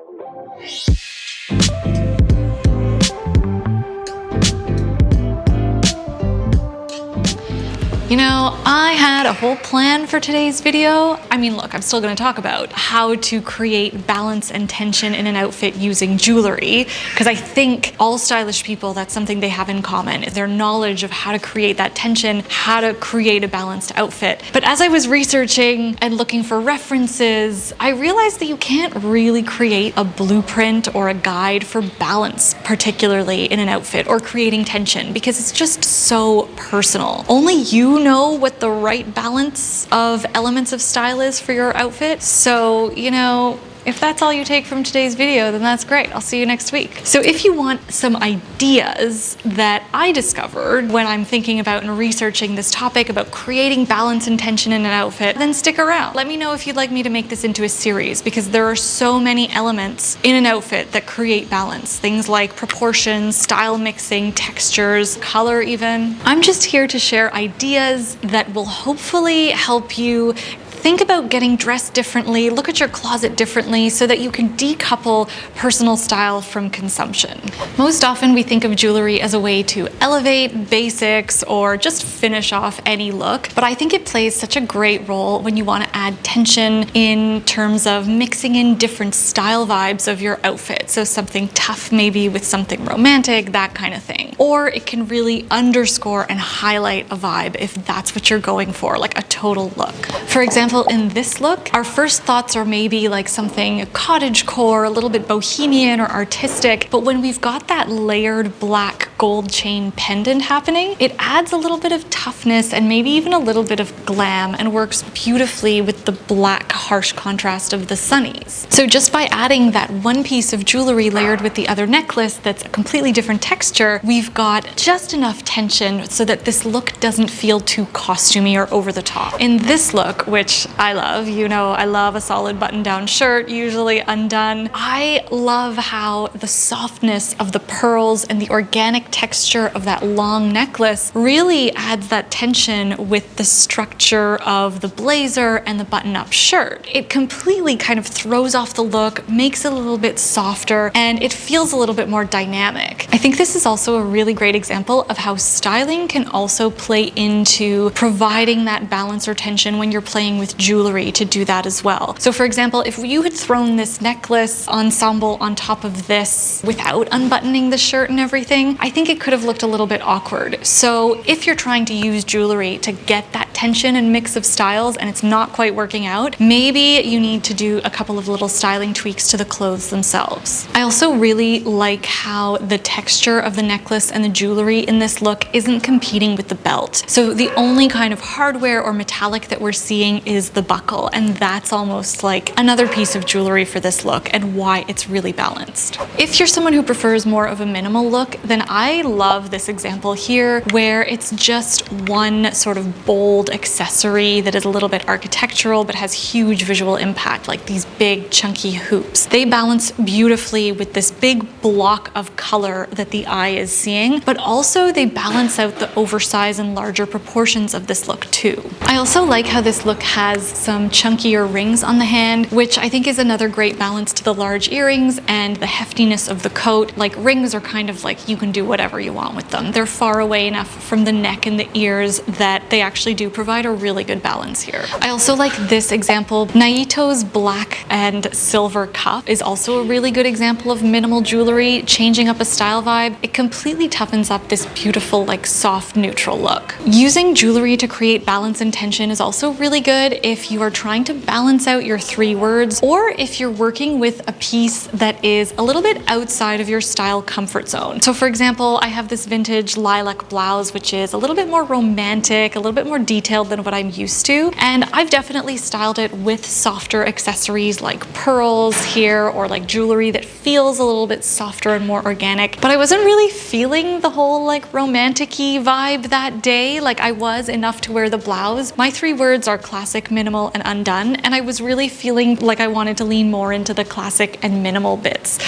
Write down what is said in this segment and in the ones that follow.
You know, I had a whole plan for today's video. I mean, look, I'm still gonna talk about how to create balance and tension in an outfit using jewelry, because I think all stylish people, that's something they have in common, is their knowledge of how to create that tension, how to create a balanced outfit. But as I was researching and looking for references, I realized that you can't really create a blueprint or a guide for balance, particularly in an outfit, or creating tension, because it's just so personal. Only you know what the right balance of elements of style is for your outfit. So, you know, if that's all you take from today's video, then that's great. I'll see you next week. So if you want some ideas that I discovered when I'm thinking about and researching this topic about creating balance and tension in an outfit, then stick around. Let me know if you'd like me to make this into a series, because there are so many elements in an outfit that create balance. Things like proportions, style mixing, textures, color even. I'm just here to share ideas that will hopefully help you think about getting dressed differently, look at your closet differently, so that you can decouple personal style from consumption. Most often we think of jewelry as a way to elevate basics or just finish off any look, but I think it plays such a great role when you want to add tension in terms of mixing in different style vibes of your outfit. So something tough maybe with something romantic, that kind of thing. Or it can really underscore and highlight a vibe if that's what you're going for, like a total look. For example, in this look, our first thoughts are maybe like something cottagecore, a little bit bohemian or artistic, but when we've got that layered black gold chain pendant happening, it adds a little bit of toughness and maybe even a little bit of glam, and works beautifully with the black harsh contrast of the sunnies. So just by adding that one piece of jewelry layered with the other necklace that's a completely different texture, we've got just enough tension so that this look doesn't feel too costumey or over the top. In this look, which I love, you know, I love a solid button-down shirt, usually undone. I love how the softness of the pearls and the organic texture of that long necklace really adds that tension with the structure of the blazer and the button-up shirt. It completely kind of throws off the look, makes it a little bit softer, and it feels a little bit more dynamic. I think this is also a really great example of how styling can also play into providing that balance or tension when you're playing with jewelry to do that as well. So for example, if you had thrown this necklace ensemble on top of this without unbuttoning the shirt and everything, I think it could have looked a little bit awkward. So if you're trying to use jewelry to get that tension and mix of styles and it's not quite working out, maybe you need to do a couple of little styling tweaks to the clothes themselves. I also really like how the texture of the necklace and the jewelry in this look isn't competing with the belt. So the only kind of hardware or metallic that we're seeing is the buckle, and that's almost like another piece of jewelry for this look and why it's really balanced. If you're someone who prefers more of a minimal look, then I love this example here where it's just one sort of bold accessory that is a little bit architectural but has huge visual impact, like these big chunky hoops. They balance beautifully with this big block of color that the eye is seeing, but also they balance out the oversize and larger proportions of this look too. I also like how this look has some chunkier rings on the hand, which I think is another great balance to the large earrings and the heftiness of the coat. Like, rings are kind of like, you can do whatever you want with them. They're far away enough from the neck and the ears that they actually do provide a really good balance here. I also like this example. Naito's black and silver cuff is also a really good example of minimal jewelry changing up a style vibe. It completely toughens up this beautiful, like, soft neutral look. Using jewelry to create balance and tension is also really good if you are trying to balance out your three words, or if you're working with a piece that is a little bit outside of your style comfort zone. So for example, I have this vintage lilac blouse, which is a little bit more romantic, a little bit more detailed than what I'm used to, and I've definitely styled it with softer accessories like pearls here, or like jewelry that feels a little bit softer and more organic, but I wasn't really feeling the whole like romantic-y vibe that day. Like, I was enough to wear the blouse. My three words are classic, minimal, and undone, and I was really feeling like I wanted to lean more into the classic and minimal bits.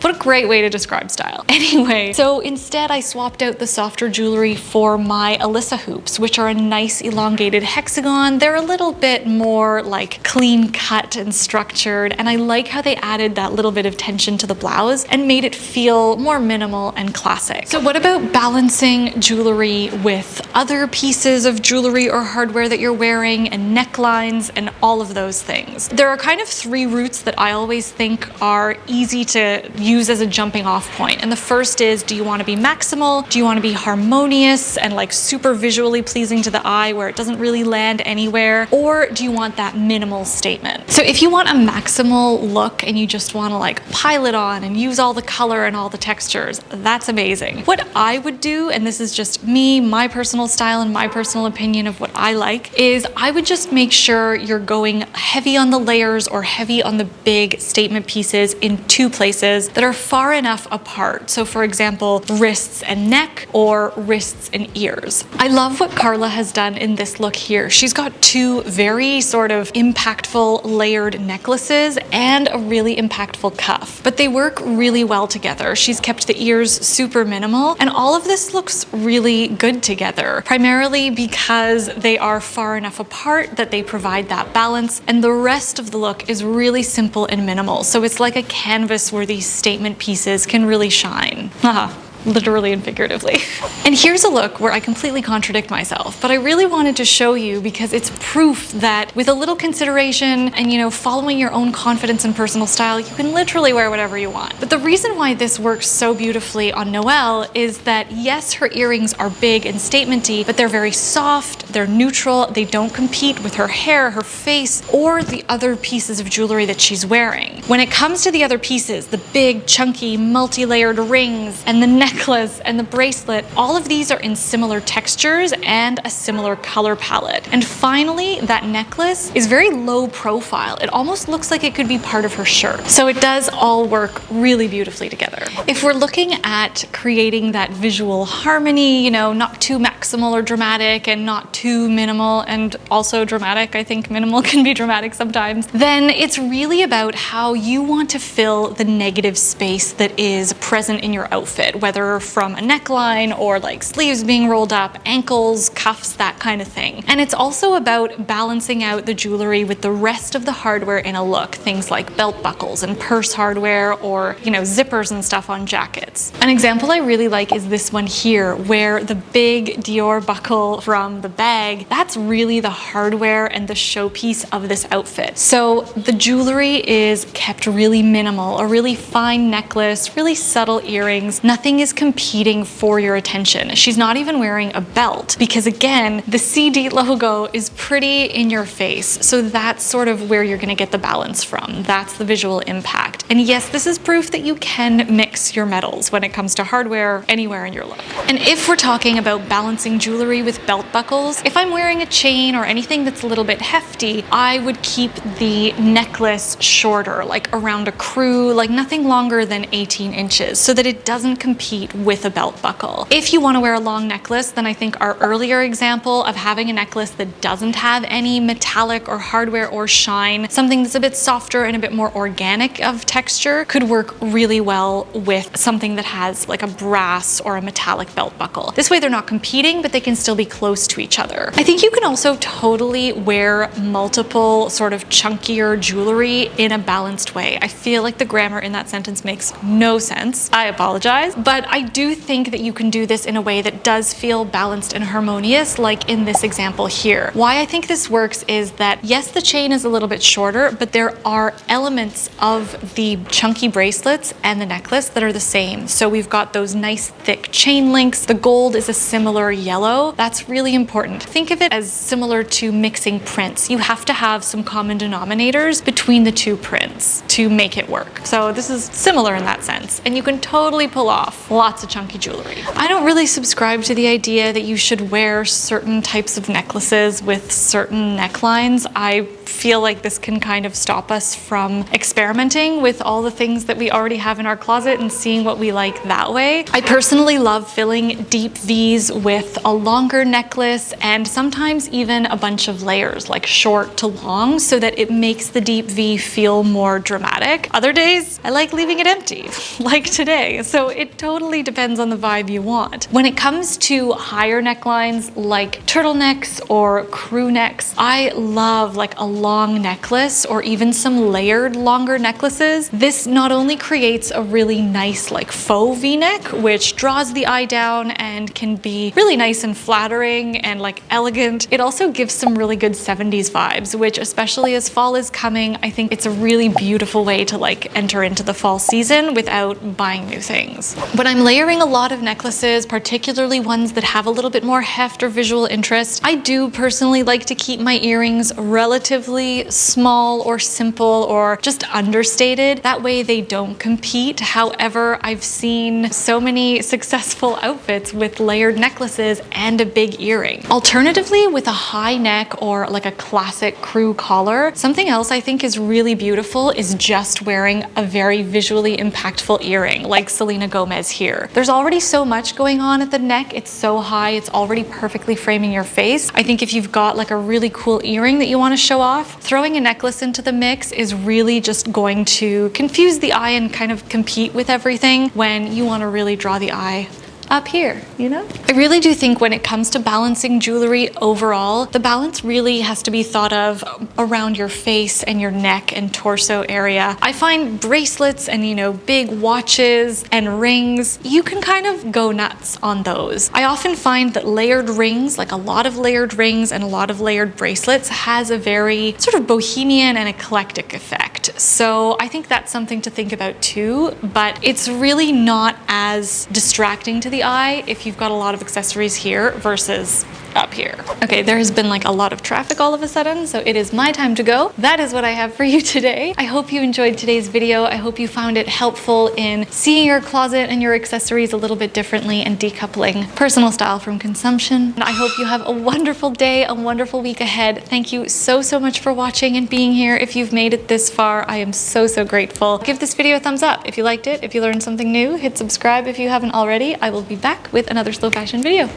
What a great way to describe style. Anyway, anyway, so instead I swapped out the softer jewelry for my Alyssa hoops, which are a nice elongated hexagon. They're a little bit more like clean cut and structured, and I like how they added that little bit of tension to the blouse and made it feel more minimal and classic. So what about balancing jewelry with other pieces of jewelry or hardware that you're wearing, and necklines and all of those things? There are kind of three routes that I always think are easy to use as a jumping off point. And the first is, do you want to be maximal? Do you want to be harmonious and like super visually pleasing to the eye where it doesn't really land anywhere? Or do you want that minimal statement? So if you want a maximal look and you just want to like pile it on and use all the color and all the textures, that's amazing. What I would do, and this is just me, my personal style and my personal opinion of what I like, is I would just make sure you're going heavy on the layers or heavy on the big statement pieces in two places that are far enough apart. So for example, wrists and neck, or wrists and ears. I love what Carla has done in this look here. She's got two very sort of impactful layered necklaces and a really impactful cuff, but they work really well together. She's kept the ears super minimal, and all of this looks really good together, primarily because they are far enough apart that they provide that balance, and the rest of the look is really simple and minimal. So it's like a canvas where these statement pieces can really shine. Haha. Literally and figuratively. And here's a look where I completely contradict myself, but I really wanted to show you because it's proof that with a little consideration and, you know, following your own confidence and personal style, you can literally wear whatever you want. But the reason why this works so beautifully on Noelle is that yes, her earrings are big and statementy, but they're very soft, they're neutral, they don't compete with her hair, her face, or the other pieces of jewelry that she's wearing. When it comes to the other pieces, the big, chunky, multi-layered rings and the necklace and the bracelet, all of these are in similar textures and a similar color palette. And finally, that necklace is very low profile. It almost looks like it could be part of her shirt. So it does all work really beautifully together. If we're looking at creating that visual harmony, you know, not too maximal or dramatic and not too minimal and also dramatic, I think minimal can be dramatic sometimes, then it's really about how you want to fill the negative space that is present in your outfit, whether from a neckline or like sleeves being rolled up, ankles, cuffs, that kind of thing. And it's also about balancing out the jewelry with the rest of the hardware in a look, things like belt buckles and purse hardware, or, you know, zippers and stuff on jackets. An example I really like is this one here, where the big Dior buckle from the bag, that's really the hardware and the showpiece of this outfit. So the jewelry is kept really minimal, a really fine necklace, really subtle earrings, nothing is competing for your attention. She's not even wearing a belt because, again, the CD logo is pretty in your face. So that's sort of where you're gonna get the balance from. That's the visual impact. And yes, this is proof that you can mix your metals when it comes to hardware anywhere in your look. And if we're talking about balancing jewelry with belt buckles, if I'm wearing a chain or anything that's a little bit hefty, I would keep the necklace shorter, like around a crew, like nothing longer than 18 inches, so that it doesn't compete with a belt buckle. If you want to wear a long necklace, then I think our earlier example of having a necklace that doesn't have any metallic or hardware or shine, something that's a bit softer and a bit more organic of texture, could work really well with something that has like a brass or a metallic belt buckle. This way they're not competing, but they can still be close to each other. I think you can also totally wear multiple sort of chunkier jewelry in a balanced way. I feel like the grammar in that sentence makes no sense. I apologize, but I do think that you can do this in a way that does feel balanced and harmonious, like in this example here. Why I think this works is that, yes, the chain is a little bit shorter, but there are elements of the chunky bracelets and the necklace that are the same. So we've got those nice thick chain links. The gold is a similar yellow. That's really important. Think of it as similar to mixing prints. You have to have some common denominators between the two prints to make it work. So this is similar in that sense, and you can totally pull off lots of chunky jewelry. I don't really subscribe to the idea that you should wear certain types of necklaces with certain necklines. I feel like this can kind of stop us from experimenting with with all the things that we already have in our closet and seeing what we like that way. I personally love filling deep V's with a longer necklace and sometimes even a bunch of layers, like short to long, so that it makes the deep V feel more dramatic. Other days, I like leaving it empty, like today. So it totally depends on the vibe you want. When it comes to higher necklines like turtlenecks or crew necks, I love like a long necklace or even some layered longer necklaces. This not only creates a really nice like faux V-neck, which draws the eye down and can be really nice and flattering and like elegant. It also gives some really good 70s vibes, which especially as fall is coming, I think it's a really beautiful way to like enter into the fall season without buying new things. When I'm layering a lot of necklaces, particularly ones that have a little bit more heft or visual interest, I do personally like to keep my earrings relatively small or simple or just understated. That way they don't compete. However, I've seen so many successful outfits with layered necklaces and a big earring. Alternatively, with a high neck or like a classic crew collar, something else I think is really beautiful is just wearing a very visually impactful earring like Selena Gomez here. There's already so much going on at the neck. It's so high, it's already perfectly framing your face. I think if you've got like a really cool earring that you want to show off, throwing a necklace into the mix is really just going to confuse the eye and kind of compete with everything when you want to really draw the eye up here, you know? I really do think when it comes to balancing jewelry overall, the balance really has to be thought of around your face and your neck and torso area. I find bracelets and, you know, big watches and rings, you can kind of go nuts on those. I often find that layered rings, like a lot of layered rings and a lot of layered bracelets, has a very sort of bohemian and eclectic effect. So I think that's something to think about too, but it's really not as distracting to the eye if you've got a lot of accessories here versus up here. Okay, there has been like a lot of traffic all of a sudden, so it is my time to go. That is what I have for you today. I hope you enjoyed today's video. I hope you found it helpful in seeing your closet and your accessories a little bit differently and decoupling personal style from consumption. And I hope you have a wonderful day, a wonderful week ahead. Thank you so much for watching and being here. If you've made it this far, I am so grateful. Give this video a thumbs up if you liked it. If you learned something new, hit subscribe if you haven't already. I will be back with another slow fashion video.